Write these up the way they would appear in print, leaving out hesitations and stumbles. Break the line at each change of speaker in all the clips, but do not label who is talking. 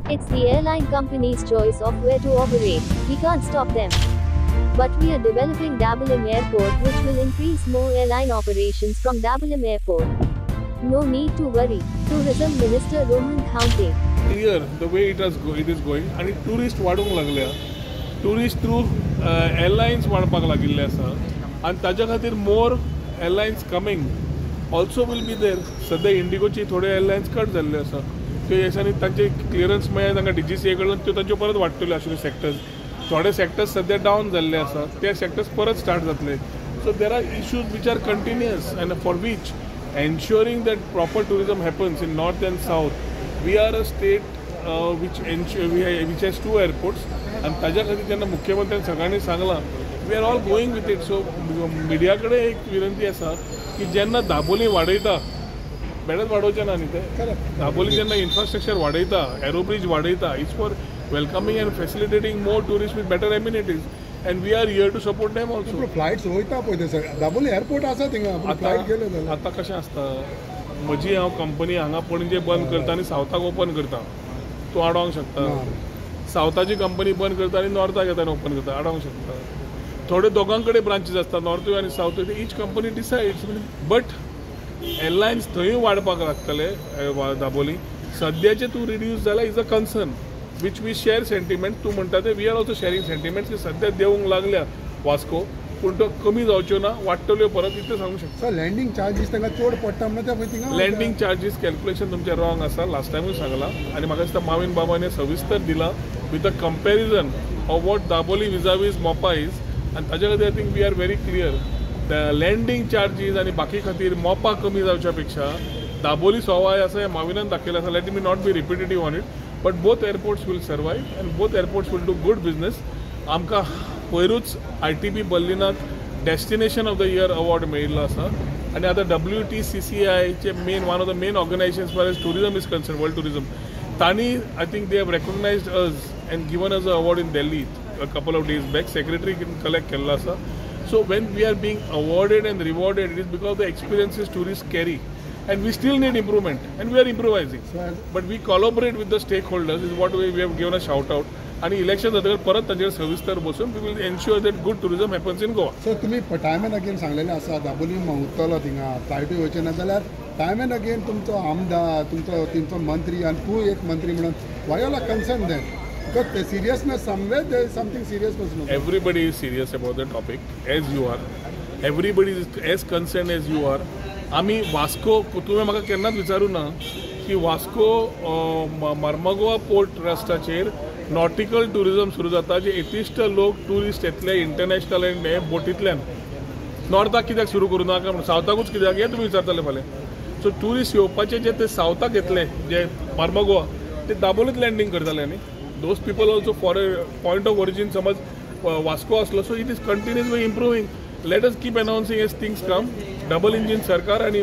It's the airline company's choice of where to operate. We can't stop them. But we are developing Dabolim Airport, which will increase more airline operations from Dabolim Airport. No need to worry. Tourism Minister Rohan Khaunte.
Clear the way it is going, and tourist वाढूंक लागल्या. Tourist through airlines वाढपाक लागिल्ले आसा, and ताज्या खातीर more airlines coming also will be there. सध्या इंडिगोची थोडे airlines cut जाल्ले आसा. ते दिसांनी तांचे क्लियरन्स मेळ्ळें तांकां DGCA कडल्यान त्यो तांच्यो परत वाडटल्यो आशिल्ल्यो सेक्टर्स. थोडे सेक्टर्स सध्या डावन जाल्ले आसा, ते सेक्टर्स परत स्टार्ट जातले. So there are issues which are continuous, and for which ensuring that proper tourism happens in north and south. We are a state which has 2 airports, and ताज्या खातीर जेन्ना मुख्यमंत्र्यान सगळ्यांनी सांगलां, we are all going with it. So media कडेन एक विनंती आसा की जेन्ना दाबोली वाडयता, बेडच वाडोवचें ना न्ही ते. दाबोली जेन्ना इन्फ्रास्ट्रक्चर वाडयता, एरोब्रिज वाडयता, it's for welcoming and facilitating more tourists with better amenities, and we are here to support them also.
Flights वयता पळय ते दाबोली एअरपोर्ट आसा थिंगा फ्लाइट गेले जाल्यार
आतां कशें आसता, म्हजी हांव कंपनी हांगा पणजे बंद करता आनी सावथाक ओपन करता. तूं आडोवंक शकता. सावथाची कंपनी बंद करता आनी नॉर्थाक येता आनी ओपन करता. आडोवंक शकता. थोडे दोगां कडेन ब्रांचीस आसता, नॉर्थ आनी south. Each company decides. But airlines थंय वाडपाक लागतले दाबोली. सद्याचे तूं रिड्यूस जाला is a concern which we share sentiment. तू म्हणटा ते we are also sharing sentiments की सध्या देवंक लागल्या वास्को, पूण तो कमी जावच्यो ना, वाडटल्यो परत इतलें सांगूंक शकता.
सर लँडिंग चार्जीस तांकां चड पडटा म्हणटा ते थिंगा.
लँडिंग चार्जीस कॅल्क्युलेशन तुमचें रॉंग आसा. लास्ट टायमूय सांगलां, आनी म्हाका दिसता माविन बाबाने सविस्तर दिला with a comparison of what Dabolim vis-a-vis Mopa is, आनी ताच्या खातीर I think we are very clear. The landing charges आनी बाकी खातीर मोपा कमी जावच्या पेक्षा दाबोली सवाय आसा हें माविनान दाखयलें आसा. Let me not be repetitive on it. But both airports will survive and both airports will do good business. आमकां पयरूच ITB बर्लिनाक destination of the year award मेळिल्लो आसा, आनी आतां WTCCI चे one of the main organizations as far as tourism is concerned, world tourism, तांणी I think they have recognized us and given us an award in Delhi a couple of days back. Secretary collect केल्लो आसा. So when we are being awarded and rewarded, it is because of the experiences tourists carry. And we still need improvement, and we are improvising. But we collaborate with the stakeholders, is what we have given a shout out. And election जातकीर परत ताचेर सविस्तर बसून we will ensure that good tourism happens in Goa.
Sir तुम्ही time end again सांगलेलें आसा दाबोली उरतलो थिंगा, फ्लायटूय वयचे ना जाल्यार टायम एंड अगेन तुमचो आमदार, तुमचो मंत्री आनी तूं एक मंत्री म्हणून why all are concerned then? Because the seriousness somewhere there is something seriousness.
Everybody is serious about the topic, as you are. Everybody is as concerned as you are. आमी वास्को, तुवें म्हाका केन्नाच विचारूं ना की वास्को मार्मागोवा पोर्ट ट्रस्टाचेर नॉटिकल टुरिजम सुरू जाता, जे 80 लोक टुरिस्ट येतले इंटरनॅशनल एंड हे बोटींतल्यान. नॉर्थाक कित्याक सुरू करूं नाका म्हणून, सावथाकूच कित्याक, हें तुमी विचारतले फाल्यां. सो टुरिस्ट येवपाचे जे ते सावथाक येतले, जे मार्मागोवा, ते दाबोलीत लँडींग करतले न्ही. Those people also for a point of origin समज वास्को आसलो, so it is continuously improving. Let us keep announcing as things come. Double engine सरकार आणि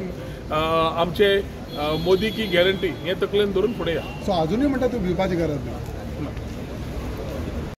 आमचे मोदी की गॅरंटी हे तकलेन धरून फुडें या.
सो अजूनही म्हणटा तूं भिवपाची गरज ना.